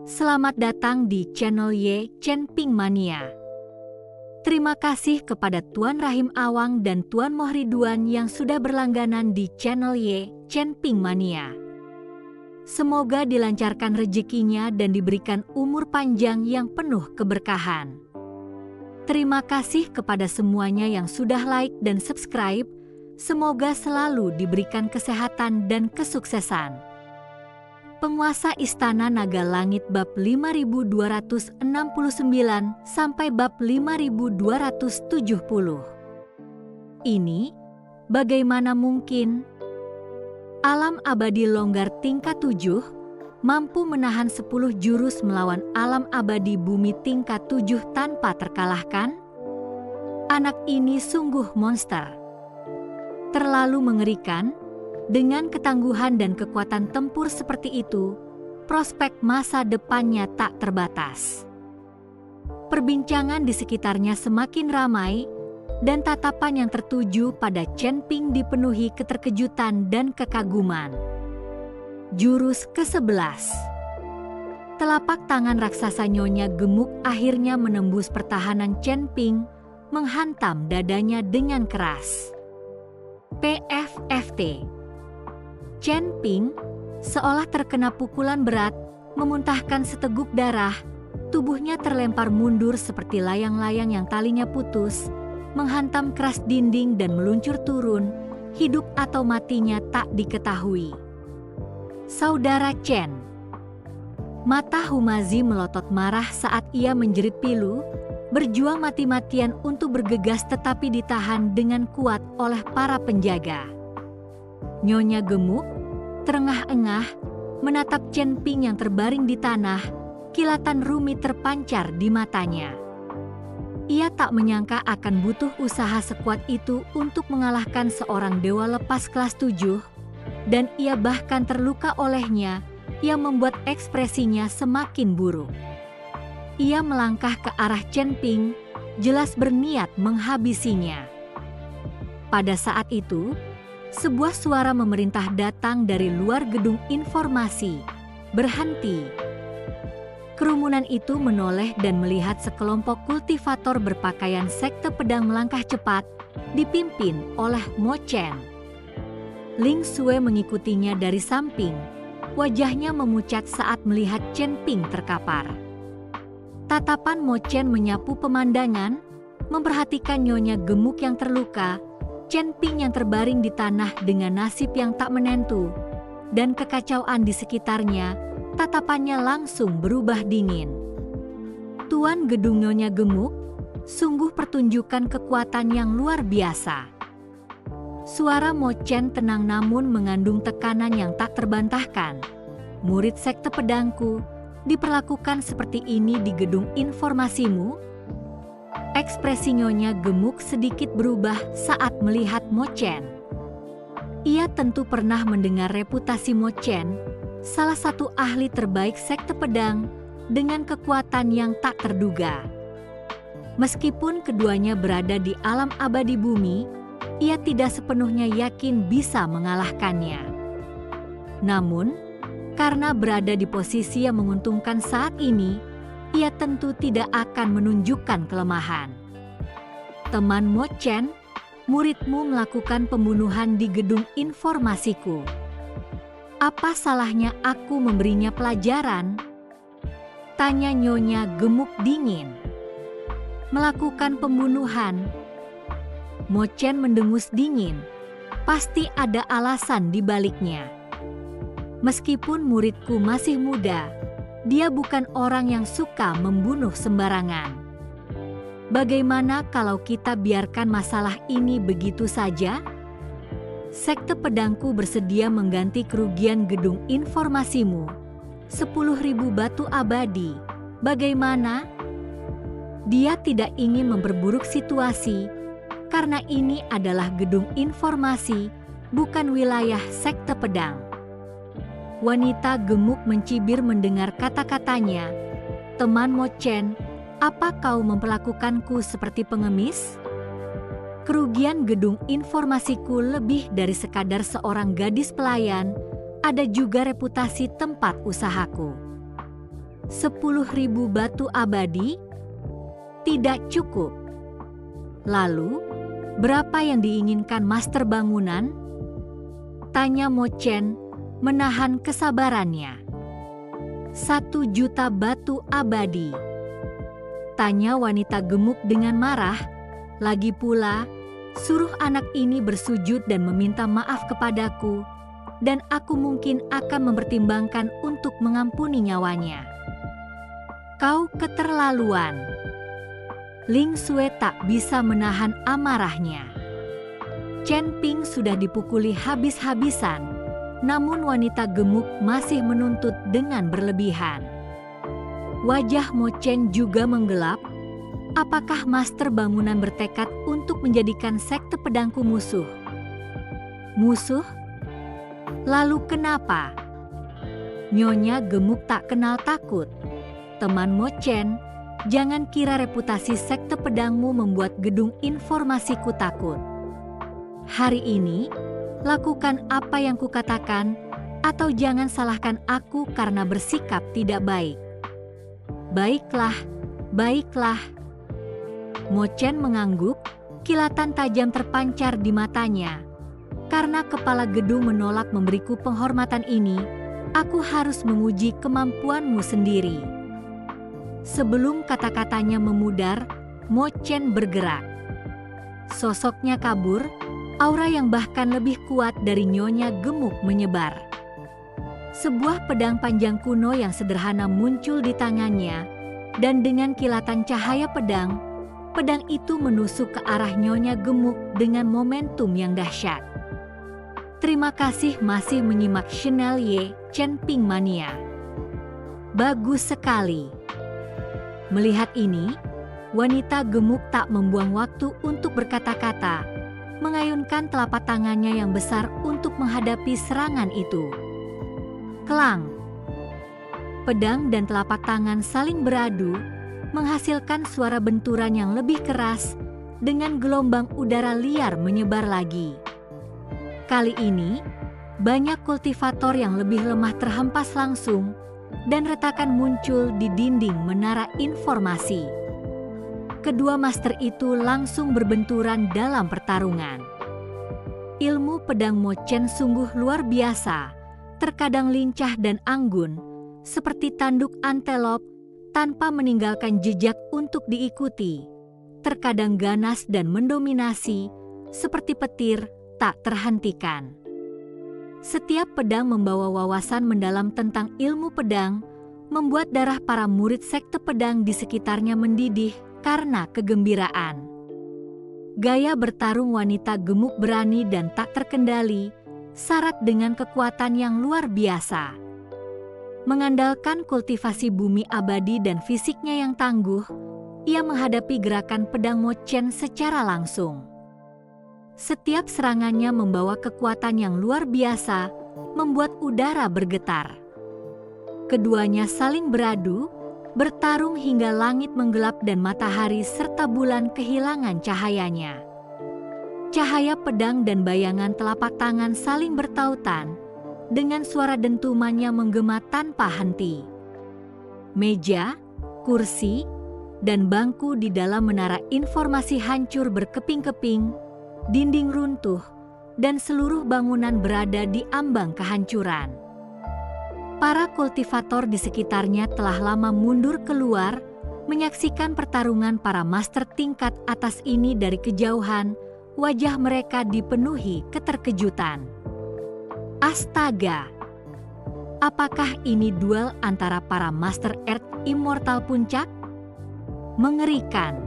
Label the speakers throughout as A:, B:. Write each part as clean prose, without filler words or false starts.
A: Selamat datang di channel Ye Chen Ping Mania. Terima kasih kepada Tuan Rahim Awang dan Tuan Mohriduan yang sudah berlangganan di channel Ye Chen Ping Mania. Semoga dilancarkan rezekinya dan diberikan umur panjang yang penuh keberkahan. Terima kasih kepada semuanya yang sudah like dan subscribe. Semoga selalu diberikan kesehatan dan kesuksesan. Penguasa Istana Naga Langit bab 5269 sampai bab 5270. Ini bagaimana mungkin? Alam abadi longgar tingkat 7 mampu menahan 10 jurus melawan alam abadi bumi tingkat 7 tanpa terkalahkan? Anak ini sungguh monster. Terlalu mengerikan. Dengan ketangguhan dan kekuatan tempur seperti itu, prospek masa depannya tak terbatas. Perbincangan di sekitarnya semakin ramai, dan tatapan yang tertuju pada Chen Ping dipenuhi keterkejutan dan kekaguman. Jurus ke-11. Telapak tangan raksasa Nyonya Gemuk akhirnya menembus pertahanan Chen Ping, menghantam dadanya dengan keras. PFFT. Chen Ping, seolah terkena pukulan berat, memuntahkan seteguk darah, tubuhnya terlempar mundur seperti layang-layang yang talinya putus, menghantam keras dinding dan meluncur turun, hidup atau matinya tak diketahui. Saudara Chen. Mata Humazi melotot marah saat ia menjerit pilu, berjuang mati-matian untuk bergegas tetapi ditahan dengan kuat oleh para penjaga. Nyonya Gemuk, terengah-engah, menatap Chen Ping yang terbaring di tanah, kilatan rumit terpancar di matanya. Ia tak menyangka akan butuh usaha sekuat itu untuk mengalahkan seorang dewa lepas kelas 7, dan ia bahkan terluka olehnya yang membuat ekspresinya semakin buruk. Ia melangkah ke arah Chen Ping, jelas berniat menghabisinya. Pada saat itu, sebuah suara memerintah datang dari luar gedung informasi. Berhenti. Kerumunan itu menoleh dan melihat sekelompok kultivator berpakaian sekte pedang melangkah cepat, dipimpin oleh Mo Chen. Ling Xue mengikutinya dari samping, wajahnya memucat saat melihat Chen Ping terkapar. Tatapan Mo Chen menyapu pemandangan, memperhatikan Nyonya Gemuk yang terluka, Chen Ping yang terbaring di tanah dengan nasib yang tak menentu, dan kekacauan di sekitarnya, tatapannya langsung berubah dingin. Tuan Gedung Nyonya Gemuk, sungguh pertunjukan kekuatan yang luar biasa. Suara Mo Chen tenang namun mengandung tekanan yang tak terbantahkan. Murid sekte pedangku, diperlakukan seperti ini di gedung informasimu? Ekspresi Nyonya Gemuk sedikit berubah saat melihat Mo Chen. Ia tentu pernah mendengar reputasi Mo Chen, salah satu ahli terbaik sekte pedang, dengan kekuatan yang tak terduga. Meskipun keduanya berada di alam abadi bumi, ia tidak sepenuhnya yakin bisa mengalahkannya. Namun, karena berada di posisi yang menguntungkan saat ini, ia tentu tidak akan menunjukkan kelemahan. Teman Mo Chen, muridmu melakukan pembunuhan di gedung informasiku. Apa salahnya aku memberinya pelajaran? Tanya Nyonya Gemuk dingin. Melakukan pembunuhan? Mo Chen mendengus dingin. Pasti ada alasan di baliknya. Meskipun muridku masih muda, dia bukan orang yang suka membunuh sembarangan. Bagaimana kalau kita biarkan masalah ini begitu saja? Sekte pedangku bersedia mengganti kerugian gedung informasimu. 10.000 batu abadi. Bagaimana? Dia tidak ingin memperburuk situasi, karena ini adalah gedung informasi, bukan wilayah sekte pedang. Wanita gemuk mencibir mendengar kata-katanya. Teman Mo Chen, apa kau memperlakukanku seperti pengemis? Kerugian gedung informasiku lebih dari sekadar seorang gadis pelayan, ada juga reputasi tempat usahaku. 10.000 batu abadi? Tidak cukup. Lalu, berapa yang diinginkan master bangunan? Tanya Mo Chen, menahan kesabarannya. 1 juta batu abadi. Tanya wanita gemuk dengan marah. Lagi pula, suruh anak ini bersujud dan meminta maaf kepadaku, dan aku mungkin akan mempertimbangkan untuk mengampuni nyawanya. Kau keterlaluan. Ling Xue tak bisa menahan amarahnya. Chen Ping sudah dipukuli habis-habisan, namun wanita gemuk masih menuntut dengan berlebihan. Wajah Mo Chen juga menggelap. Apakah master bangunan bertekad untuk menjadikan sekte pedangku musuh? Musuh? Lalu kenapa? Nyonya gemuk tak kenal takut. Teman Mo Chen, jangan kira reputasi sekte pedangmu membuat gedung informasiku takut. Hari ini, lakukan apa yang kukatakan, atau jangan salahkan aku karena bersikap tidak baik. Baiklah, baiklah. Mo Chen mengangguk, kilatan tajam terpancar di matanya. Karena kepala gedung menolak memberiku penghormatan ini, aku harus menguji kemampuanmu sendiri. Sebelum kata-katanya memudar, Mo Chen bergerak. Sosoknya kabur, aura yang bahkan lebih kuat dari nyonya gemuk menyebar. Sebuah pedang panjang kuno yang sederhana muncul di tangannya, dan dengan kilatan cahaya pedang itu menusuk ke arah nyonya gemuk dengan momentum yang dahsyat. Terima kasih masih menyimak channel Chen Ping Mania. Bagus sekali. Melihat ini, wanita gemuk tak membuang waktu untuk berkata-kata, mengayunkan telapak tangannya yang besar untuk menghadapi serangan itu. Klang! Pedang dan telapak tangan saling beradu, menghasilkan suara benturan yang lebih keras, dengan gelombang udara liar menyebar lagi. Kali ini, banyak kultivator yang lebih lemah terhempas langsung, dan retakan muncul di dinding menara informasi. Kedua master itu langsung berbenturan dalam pertarungan. Ilmu pedang Mo Chen sungguh luar biasa, terkadang lincah dan anggun, seperti tanduk antelop tanpa meninggalkan jejak untuk diikuti. Terkadang ganas dan mendominasi, seperti petir tak terhentikan. Setiap pedang membawa wawasan mendalam tentang ilmu pedang, membuat darah para murid sekte pedang di sekitarnya mendidih karena kegembiraan. Gaya bertarung wanita gemuk berani dan tak terkendali, syarat dengan kekuatan yang luar biasa. Mengandalkan kultivasi bumi abadi dan fisiknya yang tangguh, ia menghadapi gerakan pedang Mo Chen secara langsung. Setiap serangannya membawa kekuatan yang luar biasa, membuat udara bergetar. Keduanya saling beradu, bertarung hingga langit menggelap dan matahari serta bulan kehilangan cahayanya. Cahaya pedang dan bayangan telapak tangan saling bertautan, dengan suara dentumannya menggema tanpa henti. Meja, kursi, dan bangku di dalam menara informasi hancur berkeping-keping, dinding runtuh, dan seluruh bangunan berada di ambang kehancuran. Para kultivator di sekitarnya telah lama mundur keluar, menyaksikan pertarungan para master tingkat atas ini dari kejauhan. Wajah mereka dipenuhi keterkejutan. Astaga! Apakah ini duel antara para master Earth Immortal puncak? Mengerikan.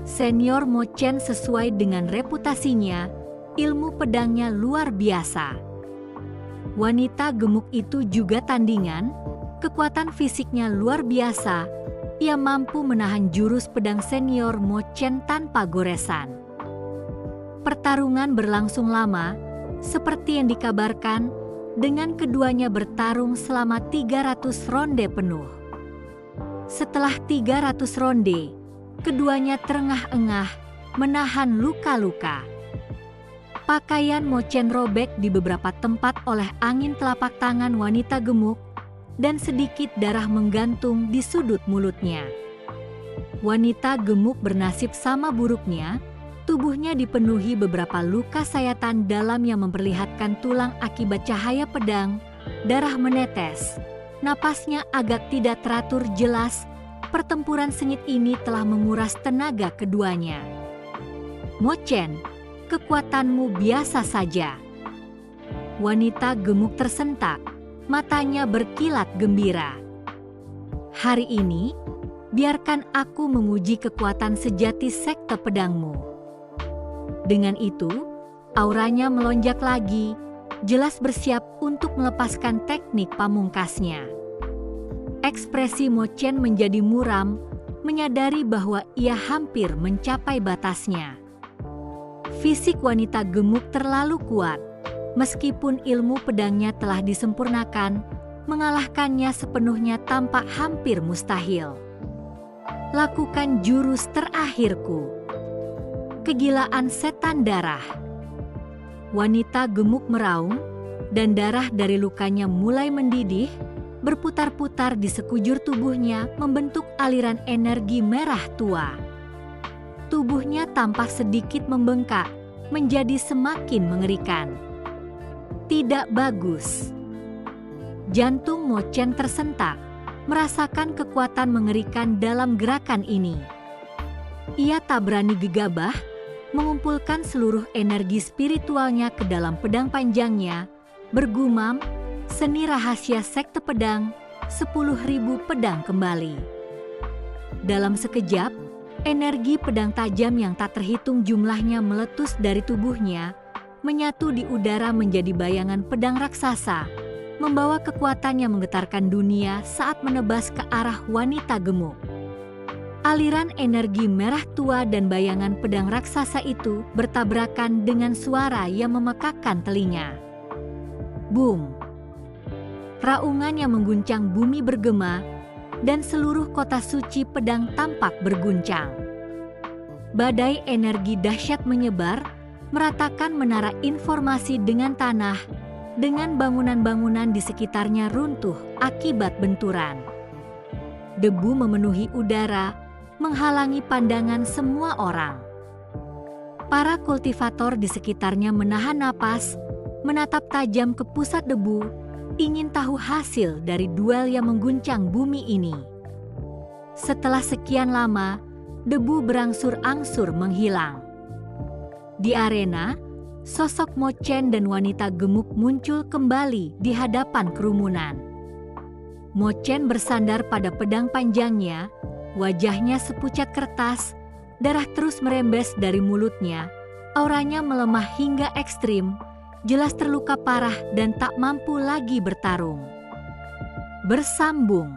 A: Senior Mo Chen sesuai dengan reputasinya, ilmu pedangnya luar biasa. Wanita gemuk itu juga tandingan, kekuatan fisiknya luar biasa. Ia mampu menahan jurus pedang senior Mo Chen tanpa goresan. Pertarungan berlangsung lama, seperti yang dikabarkan, dengan keduanya bertarung selama 300 ronde penuh. Setelah 300 ronde, keduanya terengah-engah, menahan luka-luka. Pakaian Mo Chen robek di beberapa tempat oleh angin telapak tangan wanita gemuk, dan sedikit darah menggantung di sudut mulutnya. Wanita gemuk bernasib sama buruknya, tubuhnya dipenuhi beberapa luka sayatan dalam yang memperlihatkan tulang akibat cahaya pedang, darah menetes, napasnya agak tidak teratur jelas. Pertempuran sengit ini telah menguras tenaga keduanya. Mo Chen, kekuatanmu biasa saja. Wanita gemuk tersentak, matanya berkilat gembira. Hari ini, biarkan aku menguji kekuatan sejati sekte pedangmu. Dengan itu, auranya melonjak lagi, jelas bersiap untuk melepaskan teknik pamungkasnya. Ekspresi Mo Chen menjadi muram, menyadari bahwa ia hampir mencapai batasnya. Fisik wanita gemuk terlalu kuat, meskipun ilmu pedangnya telah disempurnakan, mengalahkannya sepenuhnya tampak hampir mustahil. Lakukan jurus terakhirku. Kegilaan setan darah. Wanita gemuk meraung, dan darah dari lukanya mulai mendidih, berputar-putar di sekujur tubuhnya membentuk aliran energi merah tua. Tubuhnya tampak sedikit membengkak, menjadi semakin mengerikan. Tidak bagus. Jantung Mo Chen tersentak, merasakan kekuatan mengerikan dalam gerakan ini. Ia tak berani gegabah, mengumpulkan seluruh energi spiritualnya ke dalam pedang panjangnya, bergumam, "Seni rahasia sekte pedang, 10.000 pedang kembali." Dalam sekejap, energi pedang tajam yang tak terhitung jumlahnya meletus dari tubuhnya, menyatu di udara menjadi bayangan pedang raksasa, membawa kekuatan yang menggetarkan dunia saat menebas ke arah wanita gemuk. Aliran energi merah tua dan bayangan pedang raksasa itu bertabrakan dengan suara yang memekakkan telinga. Boom! Raungan yang mengguncang bumi bergema, dan seluruh kota suci pedang tampak berguncang. Badai energi dahsyat menyebar, meratakan menara informasi dengan tanah, dengan bangunan-bangunan di sekitarnya runtuh akibat benturan. Debu memenuhi udara, menghalangi pandangan semua orang. Para kultivator di sekitarnya menahan napas, menatap tajam ke pusat debu, ingin tahu hasil dari duel yang mengguncang bumi ini. Setelah sekian lama, debu berangsur-angsur menghilang. Di arena, sosok Mo Chen dan wanita gemuk muncul kembali di hadapan kerumunan. Mo Chen bersandar pada pedang panjangnya, wajahnya sepucat kertas, darah terus merembes dari mulutnya, auranya melemah hingga ekstrim, jelas terluka parah dan tak mampu lagi bertarung. Bersambung.